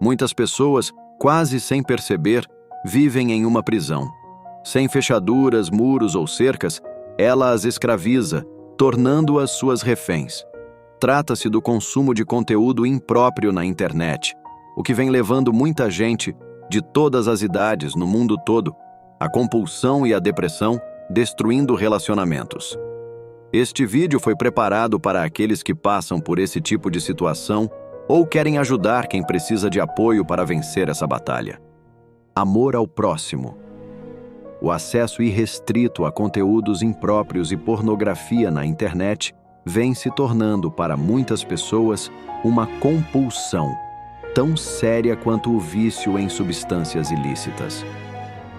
Muitas pessoas, quase sem perceber, vivem em uma prisão. Sem fechaduras, muros ou cercas, ela as escraviza, tornando-as suas reféns. Trata-se do consumo de conteúdo impróprio na internet, o que vem levando muita gente, de todas as idades no mundo todo, à compulsão e à depressão, destruindo relacionamentos. Este vídeo foi preparado para aqueles que passam por esse tipo de situação ou querem ajudar quem precisa de apoio para vencer essa batalha. Amor ao próximo. O acesso irrestrito a conteúdos impróprios e pornografia na internet vem se tornando para muitas pessoas uma compulsão, tão séria quanto o vício em substâncias ilícitas.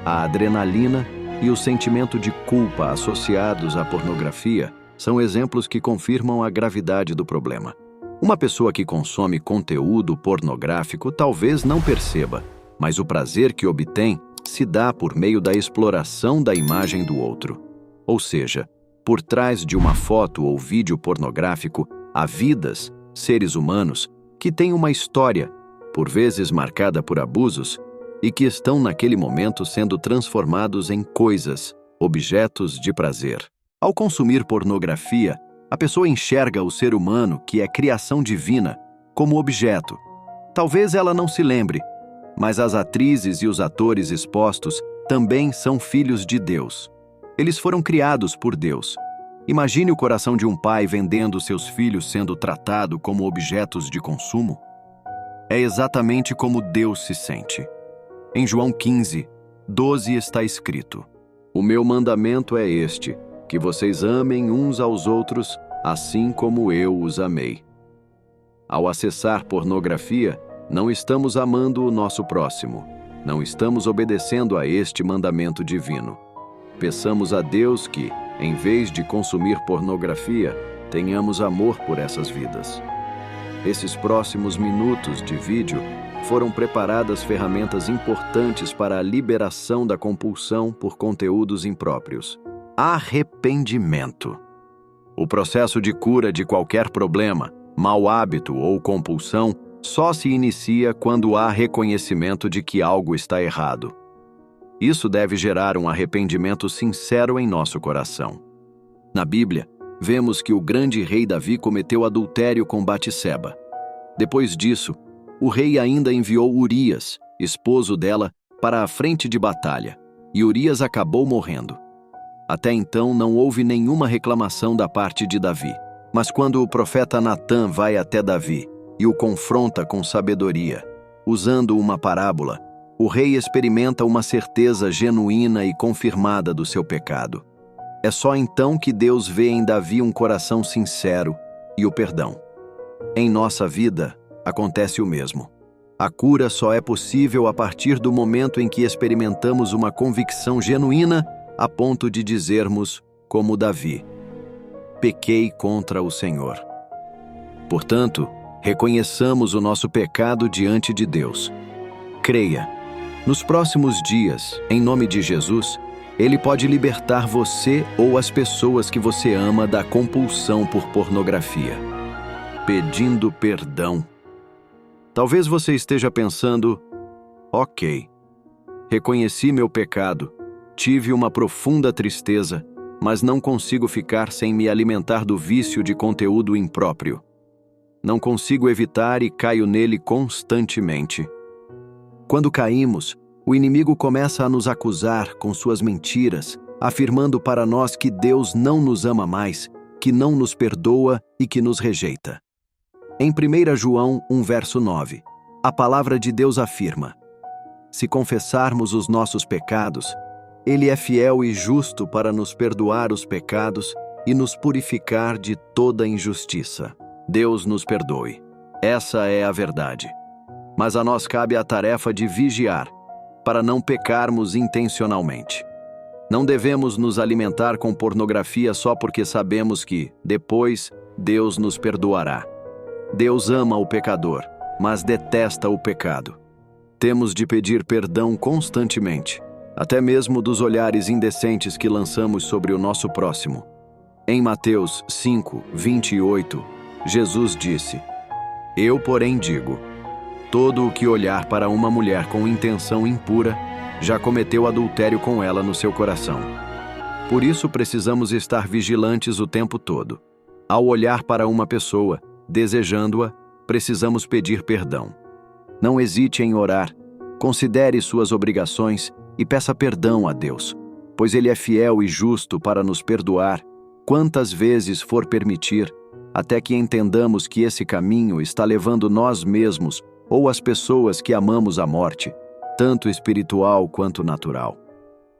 A adrenalina e o sentimento de culpa associados à pornografia são exemplos que confirmam a gravidade do problema. Uma pessoa que consome conteúdo pornográfico talvez não perceba, mas o prazer que obtém se dá por meio da exploração da imagem do outro. Ou seja, por trás de uma foto ou vídeo pornográfico, há vidas, seres humanos, que têm uma história, por vezes marcada por abusos, e que estão naquele momento sendo transformados em coisas, objetos de prazer. Ao consumir pornografia, a pessoa enxerga o ser humano, que é criação divina, como objeto. Talvez ela não se lembre, mas as atrizes e os atores expostos também são filhos de Deus. Eles foram criados por Deus. Imagine o coração de um pai vendendo seus filhos sendo tratado como objetos de consumo. É exatamente como Deus se sente. Em João 15:12 está escrito: "O meu mandamento é este, que vocês amem uns aos outros, assim como eu os amei." Ao acessar pornografia, não estamos amando o nosso próximo. Não estamos obedecendo a este mandamento divino. Peçamos a Deus que, em vez de consumir pornografia, tenhamos amor por essas vidas. Esses próximos minutos de vídeo foram preparadas ferramentas importantes para a liberação da compulsão por conteúdos impróprios. Arrependimento. O processo de cura de qualquer problema, mau hábito ou compulsão só se inicia quando há reconhecimento de que algo está errado. Isso deve gerar um arrependimento sincero em nosso coração. Na Bíblia, vemos que o grande rei Davi cometeu adultério com Batseba. Depois disso, o rei ainda enviou Urias, esposo dela, para a frente de batalha, e Urias acabou morrendo. Até então não houve nenhuma reclamação da parte de Davi, mas quando o profeta Natã vai até Davi e o confronta com sabedoria, usando uma parábola, o rei experimenta uma certeza genuína e confirmada do seu pecado. É só então que Deus vê em Davi um coração sincero e o perdão. Em nossa vida, acontece o mesmo. A cura só é possível a partir do momento em que experimentamos uma convicção genuína a ponto de dizermos, como Davi: "Pequei contra o Senhor." Portanto, reconheçamos o nosso pecado diante de Deus. Creia. Nos próximos dias, em nome de Jesus, Ele pode libertar você ou as pessoas que você ama da compulsão por pornografia. Pedindo perdão. Talvez você esteja pensando: ok, reconheci meu pecado, tive uma profunda tristeza, mas não consigo ficar sem me alimentar do vício de conteúdo impróprio. Não consigo evitar e caio nele constantemente. Quando caímos, o inimigo começa a nos acusar com suas mentiras, afirmando para nós que Deus não nos ama mais, que não nos perdoa e que nos rejeita. Em 1 João 1:9, a palavra de Deus afirma: "Se confessarmos os nossos pecados, Ele é fiel e justo para nos perdoar os pecados e nos purificar de toda injustiça." Deus nos perdoe. Essa é a verdade. Mas a nós cabe a tarefa de vigiar, para não pecarmos intencionalmente. Não devemos nos alimentar com pornografia só porque sabemos que, depois, Deus nos perdoará. Deus ama o pecador, mas detesta o pecado. Temos de pedir perdão constantemente, até mesmo dos olhares indecentes que lançamos sobre o nosso próximo. Em Mateus 5:28, Jesus disse: "Eu, porém, digo: todo o que olhar para uma mulher com intenção impura já cometeu adultério com ela no seu coração. Por isso precisamos estar vigilantes o tempo todo. Ao olhar para uma pessoa, desejando-a, precisamos pedir perdão. Não hesite em orar, considere suas obrigações e peça perdão a Deus, pois Ele é fiel e justo para nos perdoar quantas vezes for permitir, até que entendamos que esse caminho está levando nós mesmos ou as pessoas que amamos à morte, tanto espiritual quanto natural.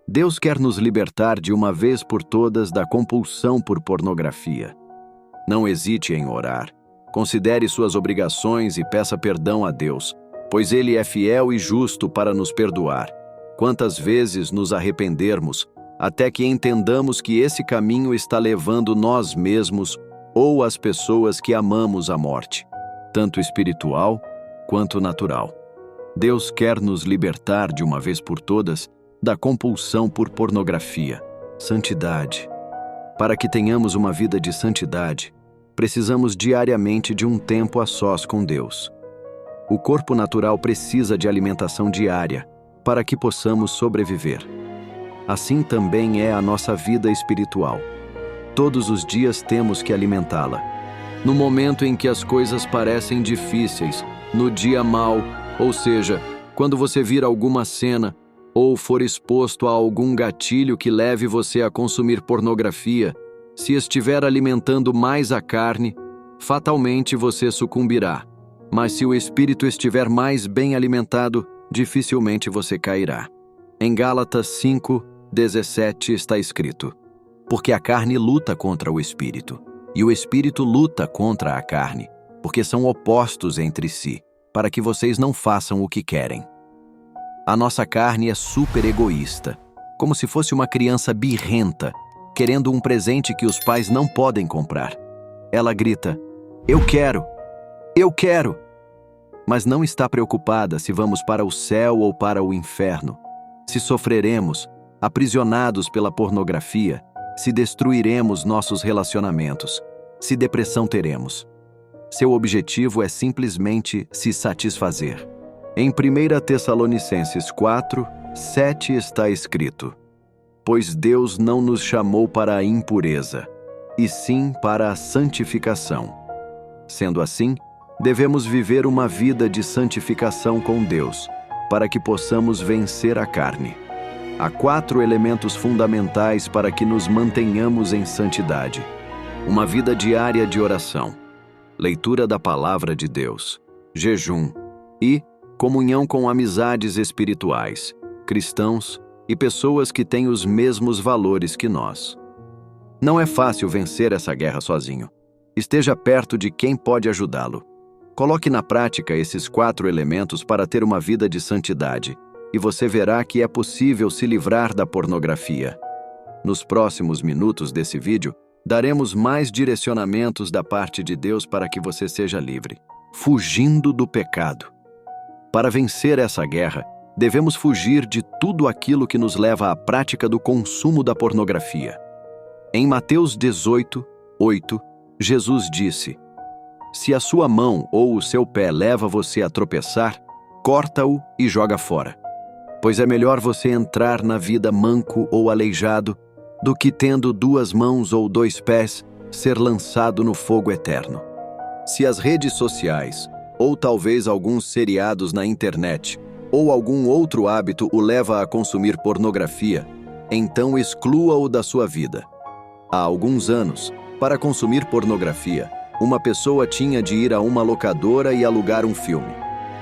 Deus quer nos libertar de uma vez por todas da compulsão por pornografia. Não hesite em orar. Considere suas obrigações e peça perdão a Deus, pois Ele é fiel e justo para nos perdoar quantas vezes nos arrependermos, até que entendamos que esse caminho está levando nós mesmos ou as pessoas que amamos à morte, tanto espiritual quanto natural. Deus quer nos libertar de uma vez por todas da compulsão por pornografia, santidade. Para que tenhamos uma vida de santidade, precisamos diariamente de um tempo a sós com Deus. O corpo natural precisa de alimentação diária para que possamos sobreviver. Assim também é a nossa vida espiritual. Todos os dias temos que alimentá-la. No momento em que as coisas parecem difíceis, no dia mau, ou seja, quando você vir alguma cena ou for exposto a algum gatilho que leve você a consumir pornografia, se estiver alimentando mais a carne, fatalmente você sucumbirá. Mas se o espírito estiver mais bem alimentado, dificilmente você cairá. Em Gálatas 5:17 está escrito: porque a carne luta contra o espírito, e o espírito luta contra a carne, porque são opostos entre si, para que vocês não façam o que querem. A nossa carne é super egoísta, como se fosse uma criança birrenta, querendo um presente que os pais não podem comprar. Ela grita: eu quero! Eu quero! Mas não está preocupada se vamos para o céu ou para o inferno, se sofreremos, aprisionados pela pornografia, se destruiremos nossos relacionamentos, se depressão teremos. Seu objetivo é simplesmente se satisfazer. Em 1 Tessalonicenses 4:7 está escrito: pois Deus não nos chamou para a impureza, e sim para a santificação. Sendo assim, devemos viver uma vida de santificação com Deus, para que possamos vencer a carne. Há 4 elementos fundamentais para que nos mantenhamos em santidade: uma vida diária de oração, leitura da palavra de Deus, jejum e comunhão com amizades espirituais, cristãos e pessoas que têm os mesmos valores que nós. Não é fácil vencer essa guerra sozinho. Esteja perto de quem pode ajudá-lo. Coloque na prática esses 4 elementos para ter uma vida de santidade, e você verá que é possível se livrar da pornografia. Nos próximos minutos desse vídeo, daremos mais direcionamentos da parte de Deus para que você seja livre, fugindo do pecado. Para vencer essa guerra, devemos fugir de tudo aquilo que nos leva à prática do consumo da pornografia. Em Mateus 18:8, Jesus disse: se a sua mão ou o seu pé leva você a tropeçar, corta-o e joga fora. Pois é melhor você entrar na vida manco ou aleijado do que, tendo 2 mãos ou 2 pés, ser lançado no fogo eterno. Se as redes sociais, ou talvez alguns seriados na internet, ou algum outro hábito o leva a consumir pornografia, então exclua-o da sua vida. Há alguns anos, para consumir pornografia, uma pessoa tinha de ir a uma locadora e alugar um filme.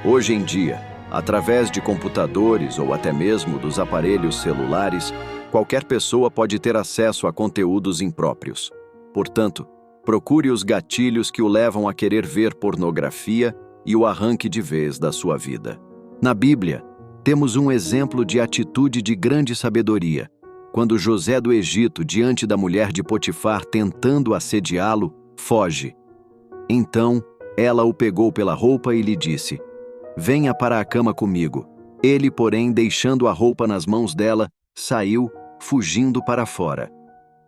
Hoje em dia, através de computadores ou até mesmo dos aparelhos celulares, qualquer pessoa pode ter acesso a conteúdos impróprios. Portanto, procure os gatilhos que o levam a querer ver pornografia e o arranque de vez da sua vida. Na Bíblia, temos um exemplo de atitude de grande sabedoria, quando José do Egito, diante da mulher de Potifar tentando assediá-lo, foge. Então, ela o pegou pela roupa e lhe disse: venha para a cama comigo. Ele, porém, deixando a roupa nas mãos dela, saiu, fugindo para fora.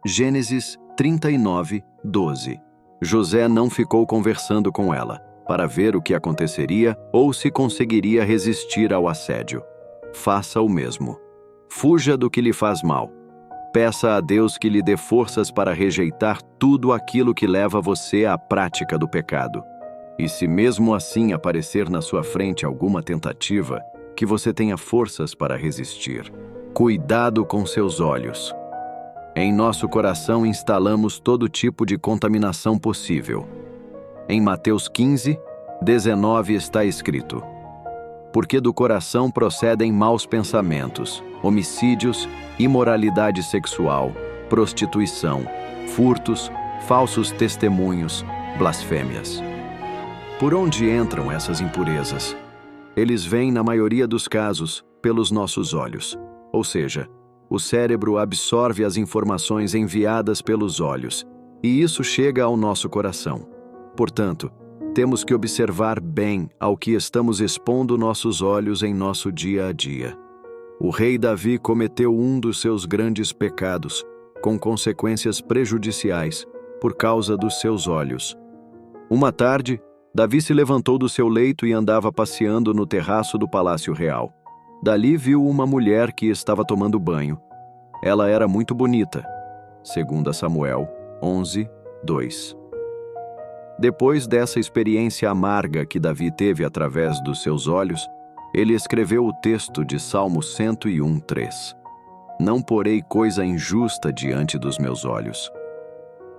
Gênesis 39:12. José não ficou conversando com ela. para ver o que aconteceria ou se conseguiria resistir ao assédio. Faça o mesmo. Fuja do que lhe faz mal. Peça a Deus que lhe dê forças para rejeitar tudo aquilo que leva você à prática do pecado. E se mesmo assim aparecer na sua frente alguma tentativa, que você tenha forças para resistir. Cuidado com seus olhos. Em nosso coração instalamos todo tipo de contaminação possível. Em Mateus 15, 19 está escrito: porque do coração procedem maus pensamentos, homicídios, imoralidade sexual, prostituição, furtos, falsos testemunhos, blasfêmias. Por onde entram essas impurezas? Eles vêm, na maioria dos casos, pelos nossos olhos. Ou seja, o cérebro absorve as informações enviadas pelos olhos, e isso chega ao nosso coração. Portanto, temos que observar bem ao que estamos expondo nossos olhos em nosso dia a dia. O rei Davi cometeu um dos seus grandes pecados, com consequências prejudiciais, por causa dos seus olhos. Uma tarde, Davi se levantou do seu leito e andava passeando no terraço do palácio real. Dali viu uma mulher que estava tomando banho. Ela era muito bonita. 2 Samuel 11, 2. Depois dessa experiência amarga que Davi teve através dos seus olhos, ele escreveu o texto de Salmo 101, 3. Não porei coisa injusta diante dos meus olhos.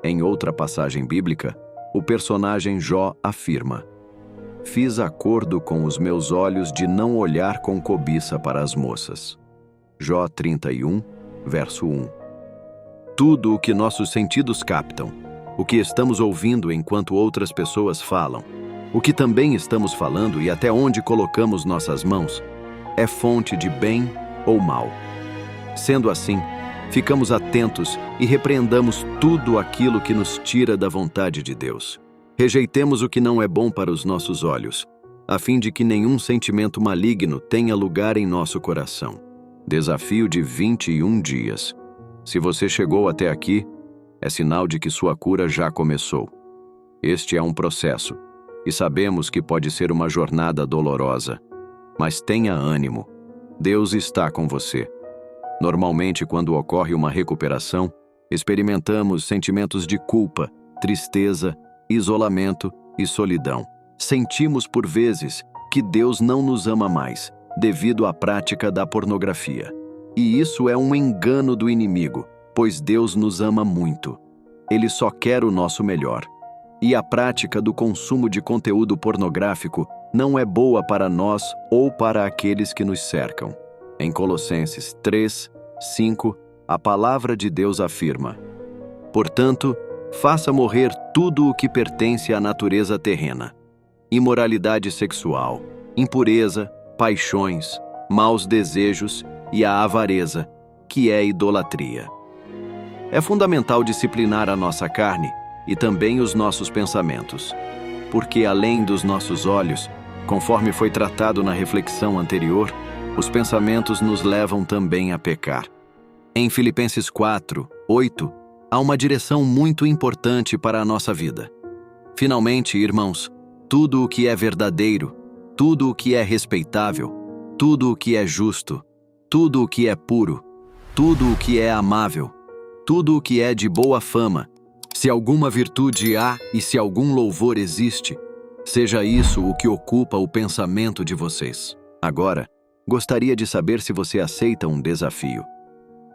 Em outra passagem bíblica, o personagem Jó afirma: fiz acordo com os meus olhos de não olhar com cobiça para as moças. Jó 31, verso 1. Tudo o que nossos sentidos captam, o que estamos ouvindo enquanto outras pessoas falam, o que também estamos falando e até onde colocamos nossas mãos, é fonte de bem ou mal. Sendo assim, ficamos atentos e repreendamos tudo aquilo que nos tira da vontade de Deus. Rejeitemos o que não é bom para os nossos olhos, a fim de que nenhum sentimento maligno tenha lugar em nosso coração. Desafio de 21 dias. Se você chegou até aqui, é sinal de que sua cura já começou. Este é um processo, e sabemos que pode ser uma jornada dolorosa. Mas tenha ânimo. Deus está com você. Normalmente, quando ocorre uma recuperação, experimentamos sentimentos de culpa, tristeza, isolamento e solidão. Sentimos por vezes que Deus não nos ama mais, devido à prática da pornografia. E isso é um engano do inimigo, pois Deus nos ama muito. Ele só quer o nosso melhor. E a prática do consumo de conteúdo pornográfico não é boa para nós ou para aqueles que nos cercam. Em Colossenses 3, 5, a palavra de Deus afirma: portanto, faça morrer tudo o que pertence à natureza terrena: imoralidade sexual, impureza, paixões, maus desejos e a avareza, que é idolatria. É fundamental disciplinar a nossa carne e também os nossos pensamentos, porque além dos nossos olhos, conforme foi tratado na reflexão anterior, os pensamentos nos levam também a pecar. Em Filipenses 4, 8, há uma direção muito importante para a nossa vida. Finalmente, irmãos, tudo o que é verdadeiro, tudo o que é respeitável, tudo o que é justo, tudo o que é puro, tudo o que é amável, tudo o que é de boa fama, se alguma virtude há e se algum louvor existe, seja isso o que ocupa o pensamento de vocês. Agora, gostaria de saber se você aceita um desafio.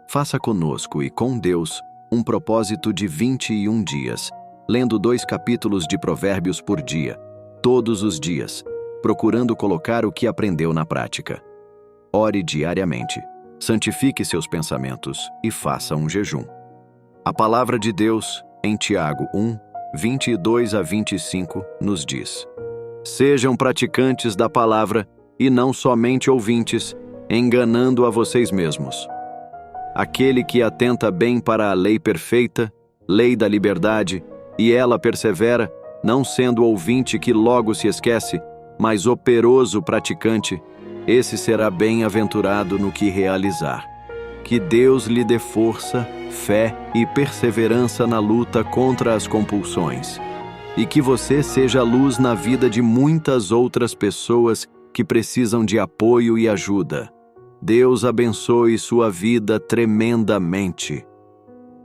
Faça conosco e com Deus um propósito de 21 dias, lendo 2 capítulos de Provérbios por dia, todos os dias, procurando colocar o que aprendeu na prática. Ore diariamente, santifique seus pensamentos e faça um jejum. A palavra de Deus, em Tiago 1, 22 a 25, nos diz: sejam praticantes da palavra e não somente ouvintes, enganando a vocês mesmos. Aquele que atenta bem para a lei perfeita, lei da liberdade, e ela persevera, não sendo ouvinte que logo se esquece, mas operoso praticante, esse será bem-aventurado no que realizar. Que Deus lhe dê força, fé e perseverança na luta contra as compulsões, e que você seja luz na vida de muitas outras pessoas que precisam de apoio e ajuda. Deus abençoe sua vida tremendamente.